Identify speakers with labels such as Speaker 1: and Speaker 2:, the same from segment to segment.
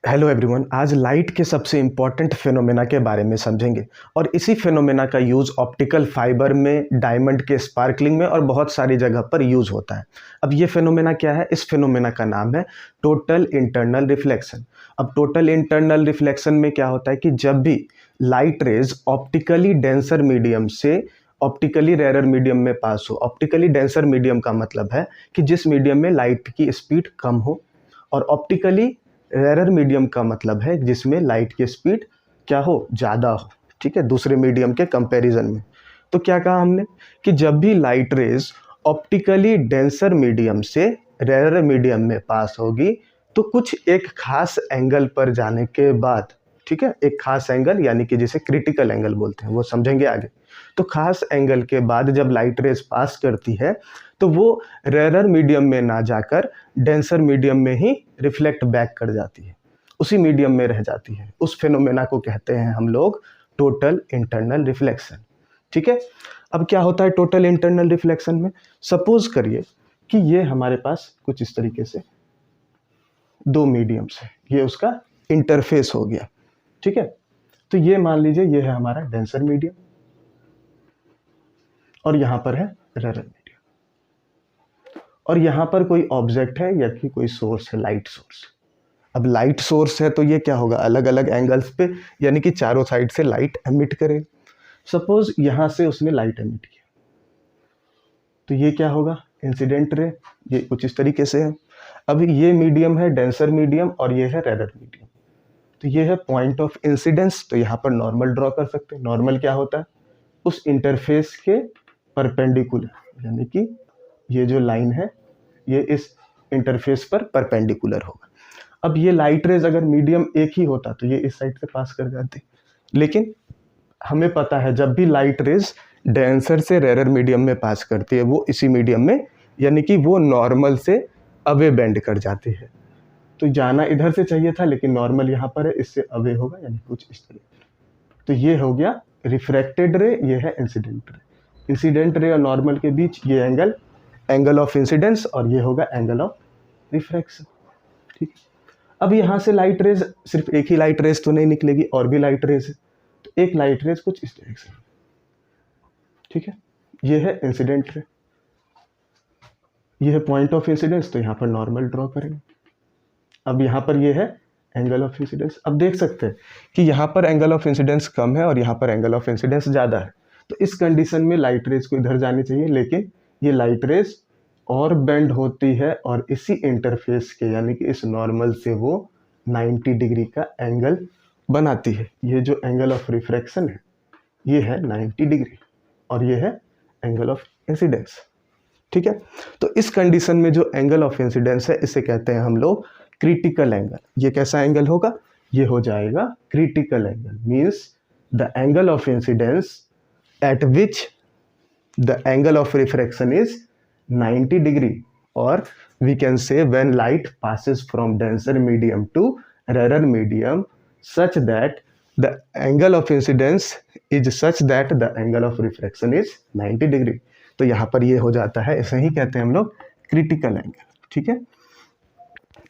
Speaker 1: Hello everyone, आज light के सबसे इम्पॉर्टेंट फिनोमेना के बारे में समझेंगे और इसी फिनोमेना का यूज़ ऑप्टिकल फाइबर में, डायमंड के स्पार्कलिंग में और बहुत सारी जगह पर यूज़ होता है। अब ये फिनोमेना क्या है? इस फिनोमेना का नाम है टोटल इंटरनल रिफ्लेक्शन। अब टोटल इंटरनल रिफ्लेक्शन में क्या होता है कि जब भी light rays optically denser medium से ऑप्टिकली रेयर मीडियम में पास हो। ऑप्टिकली डेंसर मीडियम का मतलब है कि जिस मीडियम में लाइट की स्पीड कम हो, और ऑप्टिकली रेयर मीडियम का मतलब है जिसमें लाइट की स्पीड क्या हो, ज़्यादा हो। ठीक है, दूसरे मीडियम के कंपैरिजन में। तो क्या कहा हमने कि जब भी light rays optically denser medium से रेयर मीडियम में पास होगी तो कुछ एक खास एंगल पर जाने के बाद, ठीक है, एक खास एंगल यानी कि जिसे क्रिटिकल एंगल बोलते हैं, वो समझेंगे आगे। तो खास एंगल के बाद जब लाइट रेज पास करती है तो वो रेयर मीडियम में ना जाकर डेंसर मीडियम में ही रिफ्लेक्ट बैक कर जाती है, उसी मीडियम में रह जाती है। उस फिनोमेना को कहते हैं हम लोग टोटल इंटरनल रिफ्लेक्शन। ठीक है, अब क्या होता है टोटल इंटरनल रिफ्लेक्शन में? सपोज करिए कि ये हमारे पास कुछ इस तरीके से दो मीडियम्स है, ये उसका इंटरफेस हो गया। ठीक है, तो ये मान लीजिए ये है हमारा डेंसर मीडियम और यहाँ पर है रेयर मीडियम, और यहाँ पर कोई ऑब्जेक्ट है या कि कोई सोर्स है, लाइट सोर्स। अब लाइट सोर्स है तो ये क्या होगा, अलग अलग एंगल्स पे यानी कि चारों साइड से लाइट एमिट करेगा। सपोज यहाँ से उसने लाइट एमिट किया तो ये क्या होगा, इंसिडेंट रे। ये कुछ इस तरीके से है। अब ये मीडियम है डेंसर मीडियम और ये है रेयर मीडियम। तो ये है पॉइंट ऑफ इंसिडेंस। तो यहाँ पर नॉर्मल ड्रॉ कर सकते हैं। नॉर्मल क्या होता है, उस इंटरफेस के परपेंडिकुलर, यानी कि ये जो लाइन है ये इस इंटरफेस पर परपेंडिकुलर होगा। अब ये लाइट रेज अगर मीडियम एक ही होता तो ये इस साइड से पास कर जाती, लेकिन हमें पता है जब भी लाइट रेज डेंसर से रेयर मीडियम में पास करती है वो इसी मीडियम में, यानी कि वो नॉर्मल से अवे बेंड कर जाती है। तो जाना इधर से चाहिए था लेकिन नॉर्मल यहाँ पर है, इससे अवे होगा, यानी कुछ इस तरीके। तो ये हो गया रिफ्रैक्टेड रे, ये है इंसिडेंट रे। इंसिडेंट रे और नॉर्मल के बीच ये एंगल ऑफ इंसिडेंस, और ये होगा एंगल ऑफ रिफ्रैक्शन। ठीक है, अब यहाँ से लाइट रेज, सिर्फ एक ही लाइट रेज तो नहीं निकलेगी, और भी लाइट रेज है। तो एक लाइट रेज कुछ इस डायरेक्शन में, ठीक है, ये है इंसिडेंट रे, ये है पॉइंट ऑफ इंसिडेंस। तो यहाँ पर नॉर्मल ड्रॉ करेंगे। अब यहाँ पर ये है एंगल ऑफ इंसिडेंस। अब देख सकते हैं कि यहाँ पर एंगल ऑफ इंसिडेंस कम है और यहाँ पर एंगल ऑफ इंसिडेंस ज़्यादा है। तो इस कंडीशन में लाइट रेज को इधर जानी चाहिए, लेकिन ये लाइट रेज और बेंड होती है और इसी इंटरफेस के, यानी कि इस नॉर्मल से वो 90 डिग्री का एंगल बनाती है। ये जो एंगल ऑफ रिफ्रैक्शन है ये है 90 डिग्री और ये है एंगल ऑफ इंसिडेंस। ठीक है, तो इस कंडीशन में जो एंगल ऑफ इंसिडेंस है इसे कहते हैं हम लोग क्रिटिकल एंगल। ये कैसा एंगल होगा, ये हो जाएगा critical angle. Means the angle of incidence at which the angle of refraction is 90 degree, or we can say when light passes from denser medium to rarer medium such that the angle of incidence is such that the angle of refraction is 90 degree। तो यहाँ पर ये हो जाता है, ऐसे ही कहते हैं हम लोग क्रिटिकल एंगल। ठीक है,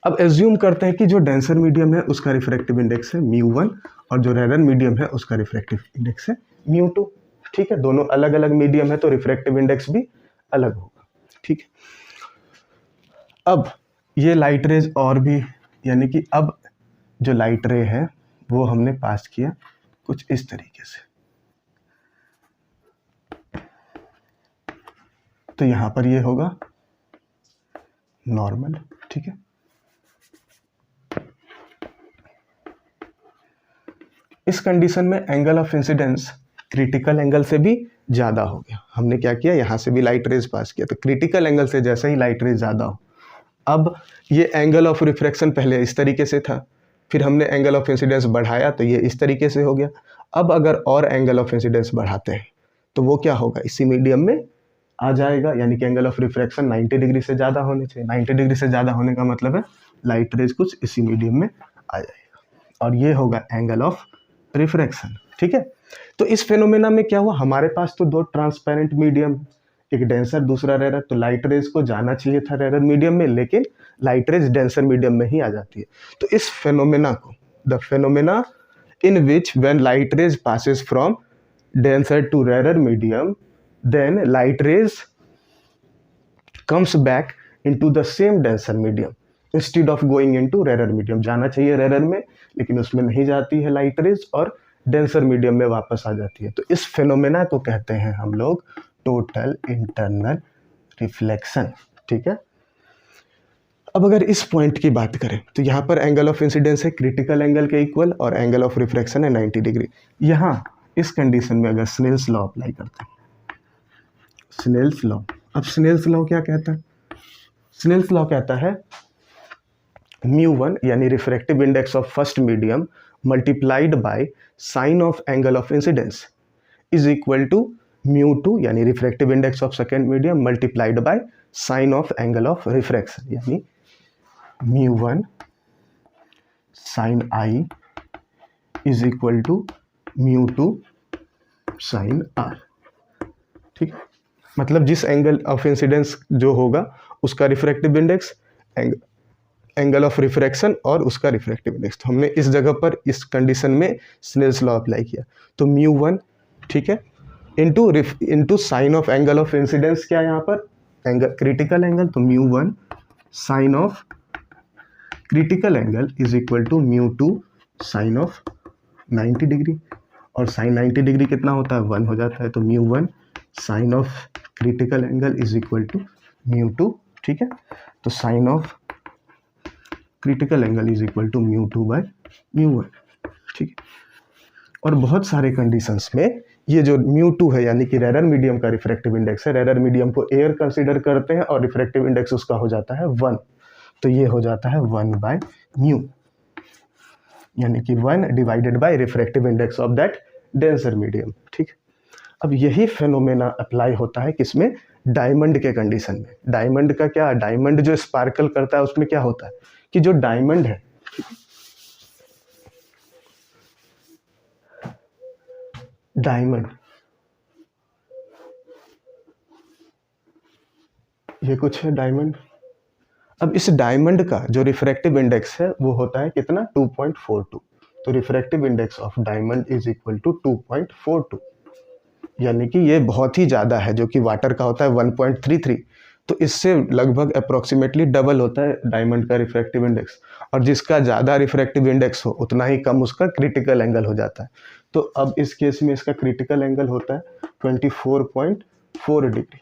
Speaker 1: अब एज्यूम करते हैं कि जो डेंसर मीडियम है उसका रिफ्रैक्टिव इंडेक्स है μ1 और जो रेयर मीडियम है उसका रिफ्रैक्टिव इंडेक्स है μ2। ठीक है, दोनों अलग अलग मीडियम है तो रिफ्रैक्टिव इंडेक्स भी अलग होगा। ठीक है, अब ये लाइट रेज और भी, यानी कि अब जो लाइट रे है वो हमने पास किया कुछ इस तरीके से। तो यहां पर ये होगा नॉर्मल। ठीक है, इस कंडीशन में angle of incidence critical angle से भी ज़्यादा हो गया। हमने क्या किया, यहाँ से भी लाइट रेज पास किया, तो क्रिटिकल एंगल से जैसे ही लाइट रेज ज़्यादा हो, अब ये एंगल ऑफ रिफ्रैक्शन पहले इस तरीके से था, फिर हमने एंगल ऑफ इंसिडेंस बढ़ाया तो ये इस तरीके से हो गया। अब अगर और एंगल ऑफ इंसिडेंस बढ़ाते हैं तो वो क्या होगा, इसी मीडियम में आ जाएगा, यानी कि एंगल ऑफ रिफ्रैक्शन 90 डिग्री से ज़्यादा होने चाहिए। 90 डिग्री से ज़्यादा होने का मतलब है लाइट रेज कुछ इसी मीडियम में आ जाएगा, और ये होगा एंगल ऑफ रिफ्रैक्शन। ठीक है, तो इस फेनोमेना में क्या हुआ, हमारे पास तो दो ट्रांसपेरेंट मीडियम, एक डेंसर दूसरा रेयर, तो लाइट रेज को जाना चाहिए था रेयर मीडियम में, लेकिन लाइट रेज डेंसर मीडियम में ही आ जाती है। तो इस फेनोमेना को, the phenomena in which when light rays passes from denser to rarer medium, then light rays comes back into the same denser medium instead of going into rarer medium। जाना चाहिए rarer में, लेकिन उसमें नहीं जाती है light rays और denser medium में वापस आ जाती है। तो इस फेनोमेना को कहते हैं हम लोग टोटल इंटरनल रिफ्लेक्शन। ठीक है, अब अगर इस पॉइंट की बात करें तो यहाँ पर एंगल ऑफ इंसिडेंस है क्रिटिकल एंगल के इक्वल और एंगल ऑफ रिफ्रैक्शन है 90 डिग्री। यहाँ इस कंडीशन में अगर स्नेल्स लॉ अप्लाई करते हैं, स्नेल्स लॉ, अब स्नेल्स लॉ क्या कहता है? स्नेल्स लॉ कहता है μ1 यानी refractive index of first medium multiplied by sine of angle of incidence is equal to μ2 यानी refractive index of second medium multiplied by sine of angle of refraction, यानी μ1 sin I is equal to μ2 sin R। ठीक है, मतलब जिस angle of incidence जो होगा उसका refractive index, angle of refraction और उसका रिफ्रैक्टिव इंडेक्स। तो हमने इस जगह पर इस कंडीशन में स्नेल्स लॉ अप्लाई किया। तो μ1, ठीक है, into sine of angle of incidence, क्या है यहाँ पर एंगल क्रिटिकल एंगल, तो μ1 sine of critical angle is equal to μ2 sine of 90 degree, और साइन 90 डिग्री कितना होता है? 1 हो जाता है। तो μ1 sine of critical angle is equal to μ2। ठीक है, तो sine of critical angle is equal to μ2 by μ1। ठीक है, और बहुत सारे कंडीशंस में ये जो μ2 है यानी कि रेरर मीडियम का रिफ्रैक्टिव इंडेक्स है, रेरर मीडियम को एयर कंसीडर करते हैं और रिफ्रैक्टिव इंडेक्स उसका हो जाता है 1, तो ये हो जाता है 1 बाय म्यू, यानी कि 1 divided by refractive index of that denser medium. ठीक, अब यही फेनोमेना अप्लाई होता है किसमें? डायमंड के कंडीशन में। डायमंड का क्या? डायमंड जो स्पार्कल करता है उसमें क्या होता है कि जो डायमंड है, डायमंड, ये कुछ है डायमंड। अब इस डायमंड का जो रिफ्रैक्टिव इंडेक्स है वो होता है कितना? 2.42। तो refractive index of diamond is equal to 2.42, यानी कि ये बहुत ही ज़्यादा है, जो कि वाटर का होता है 1.33। तो इससे लगभग अप्रोक्सीमेटली डबल होता है डायमंड का रिफ्रैक्टिव इंडेक्स, और जिसका ज़्यादा रिफ्रैक्टिव इंडेक्स हो उतना ही कम उसका क्रिटिकल एंगल हो जाता है। तो अब इस केस में इसका क्रिटिकल एंगल होता है 24.4 डिग्री।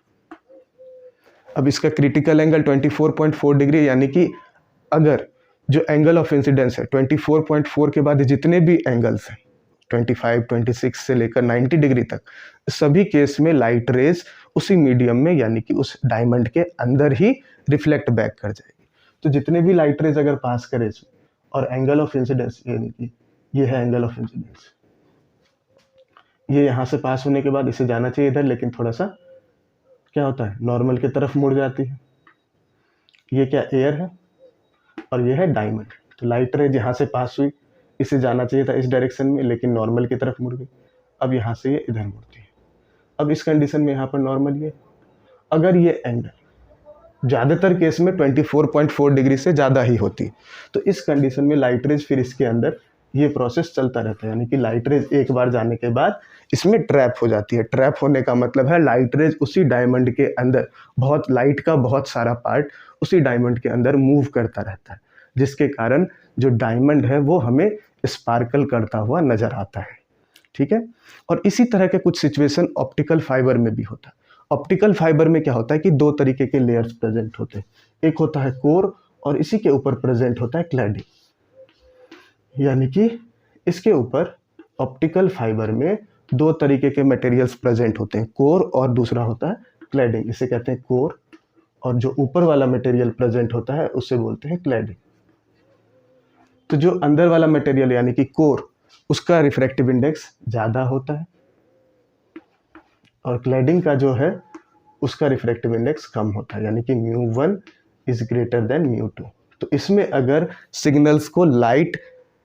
Speaker 1: अब इसका क्रिटिकल एंगल 24.4 डिग्री, यानी कि अगर जो एंगल ऑफ इंसिडेंस है 24.4 के बाद जितने भी एंगल्स हैं 25, 26 से लेकर 90 डिग्री तक, सभी केस में लाइट रेज उसी मीडियम में यानी कि उस डायमंड के अंदर ही रिफ्लेक्ट बैक कर जाएगी। तो जितने भी लाइट रेज अगर पास करे इसमें, और एंगल ऑफ इंसिडेंस यानी कि ये है एंगल ऑफ इंसिडेंस, ये यहाँ से पास होने के बाद इसे जाना चाहिए इधर, लेकिन थोड़ा सा क्या होता है नॉर्मल की तरफ मुड़ जाती है। ये क्या एयर है और ये है डायमंड। तो लाइट रेज यहाँ से पास हुई, इसे जाना चाहिए था इस डायरेक्शन में, लेकिन नॉर्मल की तरफ मुड़ गई। अब यहाँ से ये इधर मुड़ती है। अब इस कंडीशन में यहाँ पर नॉर्मल ये, अगर ये एंगल ज़्यादातर केस में 24.4 डिग्री से ज़्यादा ही होती, तो इस कंडीशन में लाइट रेज फिर इसके अंदर ये प्रोसेस चलता रहता है, यानी कि लाइट रेज एक बार जाने के बाद इसमें ट्रैप हो जाती है। ट्रैप होने का मतलब है लाइट रेज उसी डायमंड के अंदर, बहुत लाइट का बहुत सारा पार्ट उसी डायमंड के अंदर मूव करता रहता है, जिसके कारण जो डायमंड है वो हमें स्पार्कल करता हुआ नजर आता है। ठीक है, और इसी तरह के कुछ सिचुएशन ऑप्टिकल फाइबर में भी होता है। ऑप्टिकल फाइबर में क्या होता है कि दो तरीके के लेयर्स प्रेजेंट होते हैं, एक होता है कोर और इसी के ऊपर प्रेजेंट होता है क्लैडिंग, यानी कि इसके ऊपर ऑप्टिकल फाइबर में दो तरीके के मटेरियल्स प्रेजेंट होते हैं, कोर और दूसरा होता है क्लैडिंग। इसे कहते हैं कोर, और जो ऊपर वाला मटेरियल प्रेजेंट होता है उसे बोलते हैं क्लैडिंग। तो जो अंदर वाला मटेरियल यानी कि कोर, उसका रिफ्रैक्टिव इंडेक्स ज़्यादा होता है, और क्लैडिंग का जो है उसका रिफ्रैक्टिव इंडेक्स कम होता है, यानी कि μ1 इज ग्रेटर देन μ2। तो इसमें अगर सिग्नल्स को लाइट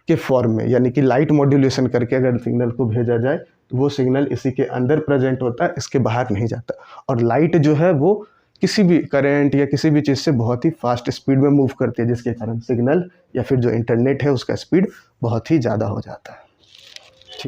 Speaker 1: के फॉर्म में यानी कि लाइट मॉड्यूलेशन करके अगर सिग्नल को भेजा जाए तो वो सिग्नल इसी के अंदर प्रेजेंट होता है, इसके बाहर नहीं जाता। और लाइट जो है वो किसी भी करंट या किसी भी चीज़ से बहुत ही फास्ट स्पीड में मूव करती है, जिसके कारण सिग्नल या फिर जो इंटरनेट है उसका स्पीड बहुत ही ज़्यादा हो जाता है।